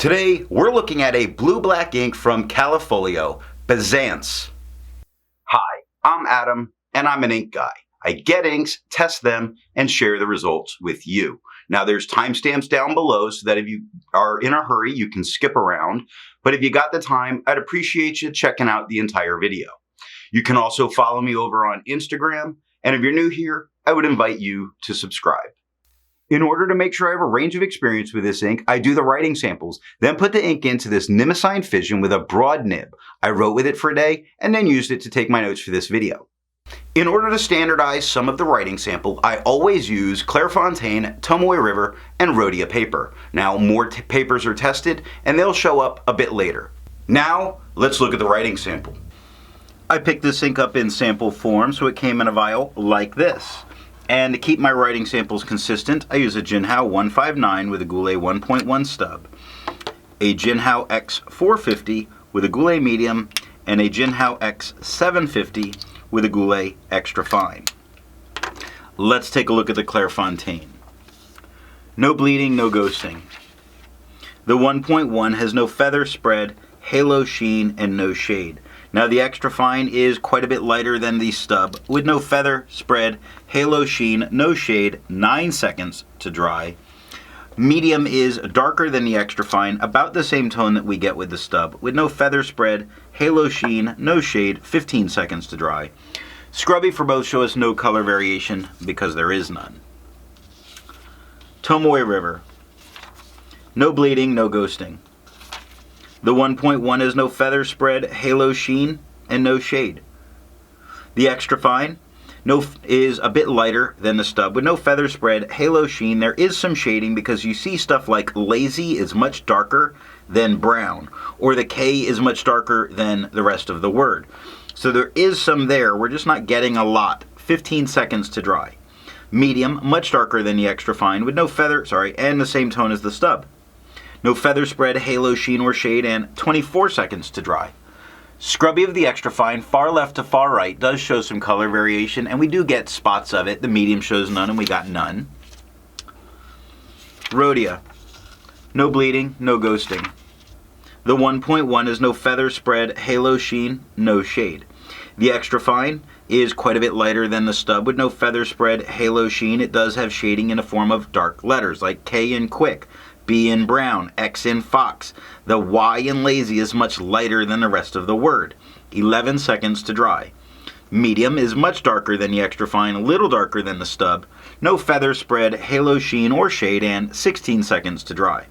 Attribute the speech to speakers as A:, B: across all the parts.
A: Today, we're looking at a blue-black ink from Callifolio Byzance. Hi, I'm Adam, and I'm an ink guy. I get inks, test them, and share the results with you. Now, there's timestamps down below so that if you are in a hurry, you can skip around. But if you got the time, I'd appreciate you checking out the entire video. You can also follow me over on Instagram, and if you're new here, I would invite you to subscribe. In order to make sure I have a range of experience with this ink, I do the writing samples, then put the ink into this nimicine fission with a broad nib. I wrote with it for a day, and then used it to take my notes for this video. In order to standardize some of the writing sample, I always use Clairfontaine, Tomoe River, and Rhodia paper. Now, more papers are tested, and they'll show up a bit later. Now, let's look at the writing sample. I picked this ink up in sample form, so it came in a vial like this. And to keep my writing samples consistent, I use a Njaval 159 with a Goulet 1.1 stub, a Njaval X450 with a Goulet medium, and a Njaval X750 with a Goulet extra fine. Let's take a look at the Clairfontaine. No bleeding, no ghosting. The 1.1 has no feather spread, halo sheen, and no shade. Now the extra fine is quite a bit lighter than the stub, with no feather, spread, halo sheen, no shade, 9 seconds to dry. Medium is darker than the extra fine, about the same tone that we get with the stub, with no feather spread, halo sheen, no shade, 15 seconds to dry. Scrubby for both show us no color variation because there is none. Tomoe River. No bleeding, no ghosting. The 1.1 has no feather spread, halo sheen, and no shade. The extra fine is a bit lighter than the stub with no feather spread, halo sheen. There is some shading because you see stuff like lazy is much darker than brown, or the K is much darker than the rest of the word. So there is some there, we're just not getting a lot. 15 seconds to dry. Medium, much darker than the extra fine with no feather, and the same tone as the stub. No feather spread, halo sheen, or shade, and 24 seconds to dry. Scrubby of the extra fine, far left to far right, does show some color variation, and we do get spots of it. The medium shows none, and we got none. Rhodia. No bleeding, no ghosting. The 1.1 is no feather spread, halo sheen, no shade. The extra fine is quite a bit lighter than the stub with no feather spread, halo sheen. It does have shading in the form of dark letters like K in quick, B in brown, X in fox. The Y in lazy is much lighter than the rest of the word. 11 seconds to dry. Medium is much darker than the extra fine, a little darker than the stub. No feather spread, halo sheen, or shade, and 16 seconds to dry.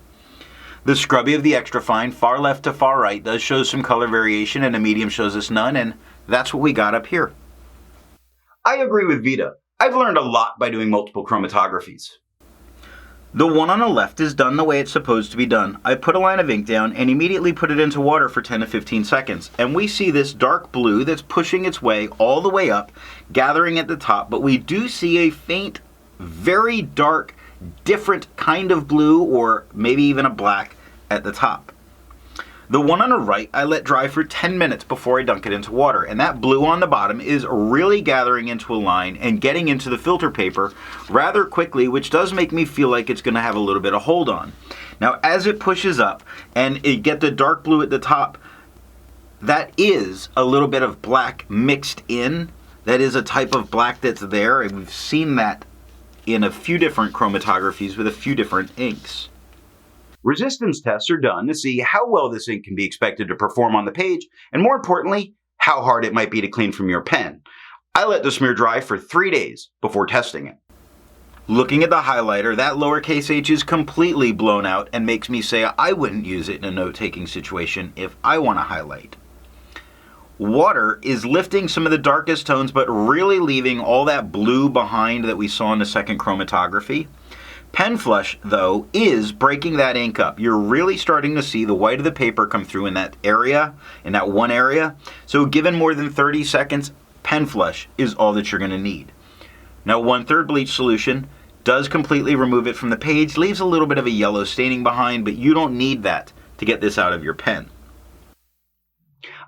A: The scrubby of the extra fine, far left to far right, does show some color variation, and the medium shows us none, and that's what we got up here. I agree with Vita. I've learned a lot by doing multiple chromatographies. The one on the left is done the way it's supposed to be done. I put a line of ink down and immediately put it into water for 10 to 15 seconds. And we see this dark blue that's pushing its way all the way up, gathering at the top. But we do see a faint, very dark, different kind of blue, or maybe even a black at the top. The one on the right, I let dry for 10 minutes before I dunk it into water, and that blue on the bottom is really gathering into a line and getting into the filter paper rather quickly, which does make me feel like it's going to have a little bit of hold on. Now, as it pushes up and you get the dark blue at the top, that is a little bit of black mixed in. That is a type of black that's there, and we've seen that in a few different chromatographies with a few different inks. Resistance tests are done to see how well this ink can be expected to perform on the page, and more importantly, how hard it might be to clean from your pen. I let the smear dry for 3 days before testing it. Looking at the highlighter, that lowercase h is completely blown out and makes me say I wouldn't use it in a note-taking situation if I want to highlight. Water is lifting some of the darkest tones, but really leaving all that blue behind that we saw in the second chromatography. Pen flush, though, is breaking that ink up. You're really starting to see the white of the paper come through in that area, in that one area. So given more than 30 seconds, pen flush is all that you're going to need. Now, 1/3 bleach solution does completely remove it from the page, leaves a little bit of a yellow staining behind, but you don't need that to get this out of your pen.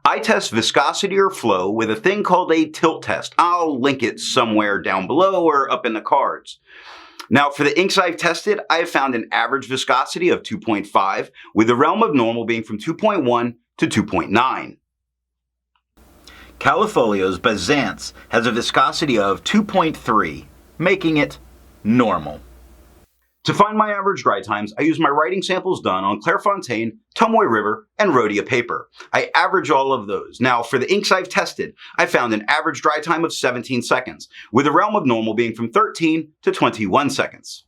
A: I test viscosity or flow with a thing called a tilt test. I'll link it somewhere down below or up in the cards.
B: Now, for the inks I've tested, I have found an average viscosity of 2.5, with the realm of normal being from 2.1 to 2.9.
A: Callifolio Byzance has a viscosity of 2.3, making it normal.
B: To find my average dry times, I use my writing samples done on Clairfontaine, Tomoe River, and Rhodia paper. I average all of those. Now, for the inks I've tested, I found an average dry time of 17 seconds, with the realm of normal being from 13 to 21 seconds.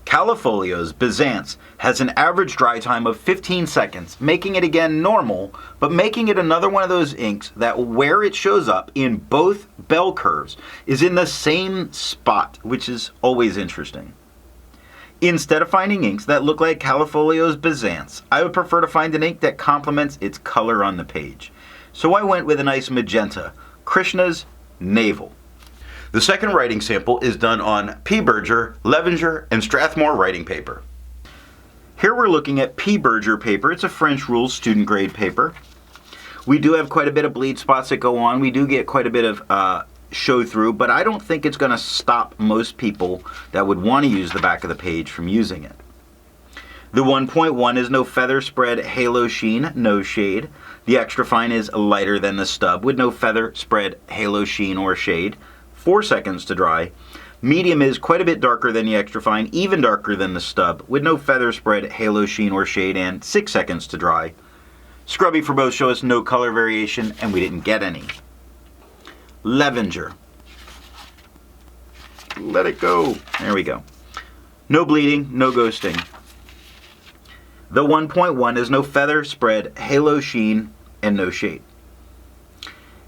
A: Callifolio Byzance has an average dry time of 15 seconds, making it again normal, but making it another one of those inks that where it shows up in both bell curves is in the same spot, which is always interesting. Instead of finding inks that look like Callifolio Byzance, I would prefer to find an ink that complements its color on the page. So I went with a nice magenta, Krishna's Njaval. The second writing sample is done on P. Berger, Levenger, and Strathmore writing paper. Here we're looking at P. Berger paper. It's a French rules student grade paper. We do have quite a bit of bleed spots that go on. We do get quite a bit of show through, but I don't think it's going to stop most people that would want to use the back of the page from using it. The 1.1 is no feather spread, halo sheen, no shade. The extra fine is lighter than the stub with no feather spread, halo sheen, or shade. 4 seconds to dry. Medium is quite a bit darker than the extra fine, even darker than the stub with no feather spread, halo sheen, or shade, and 6 seconds to dry. Scrubby for both show us no color variation, and we didn't get any. Levenger. Let it go. There we go. No bleeding, no ghosting. The 1.1 is no feather spread, halo sheen, and no shade.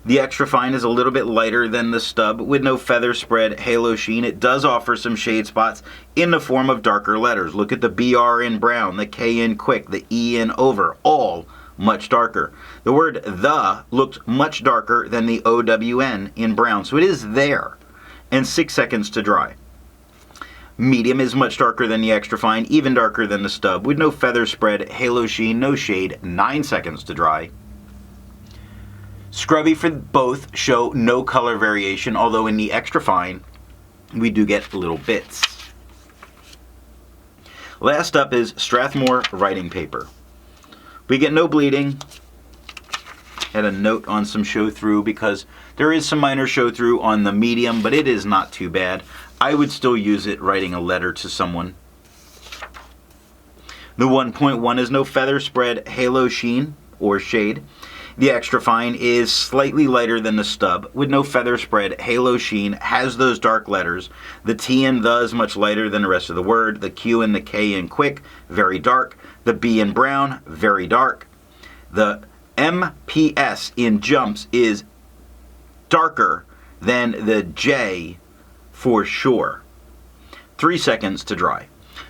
A: The extra fine is a little bit lighter than the stub with no feather spread, halo sheen. It does offer some shade spots in the form of darker letters. Look at the BR in brown, the K in quick, the E in over, all much darker. The word the looked much darker than the OWN in brown, so it is there. And 6 seconds to dry. Medium is much darker than the extra fine, even darker than the stub, with no feather spread, halo sheen, no shade, 9 seconds to dry. Scrubby for both show no color variation, although in the extra fine, we do get little bits. Last up is Strathmore writing paper. We get no bleeding. Had a note on some show through because there is some minor show through on the medium, but it is not too bad. I would still use it writing a letter to someone. The 1.1 is no feather spread, halo sheen, or shade. The extra fine is slightly lighter than the stub, with no feather spread, halo sheen, has those dark letters. The T and the is much lighter than the rest of the word. The Q and the K in quick, very dark. The B in brown, very dark. The MPS in jumps is darker than the J for sure. 3 seconds to dry.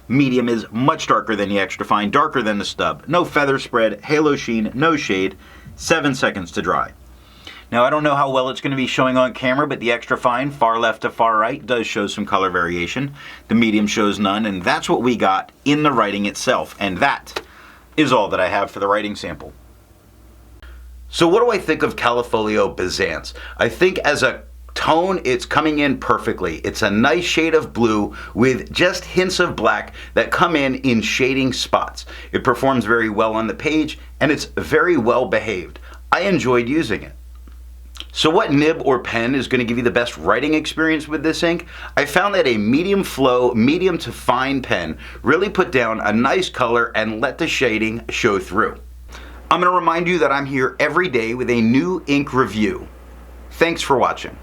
A: Medium is much darker than the extra fine, darker than the stub. No feather spread, halo sheen, no shade. 7 seconds to dry. Now I don't know how well it's going to be showing on camera, but the extra fine, far left to far right, does show some color variation. The medium shows none, and that's what we got in the writing itself. And that is all that I have for the writing sample. So what do I think of Callifolio Byzance? I think as a tone, it's coming in perfectly. It's a nice shade of blue with just hints of black that come in shading spots. It performs very well on the page, and it's very well behaved. I enjoyed using it. So what nib or pen is going to give you the best writing experience with this ink? I found that a medium flow, medium to fine pen really put down a nice color and let the shading show through. I'm going to remind you that I'm here every day with a new ink review. Thanks for watching.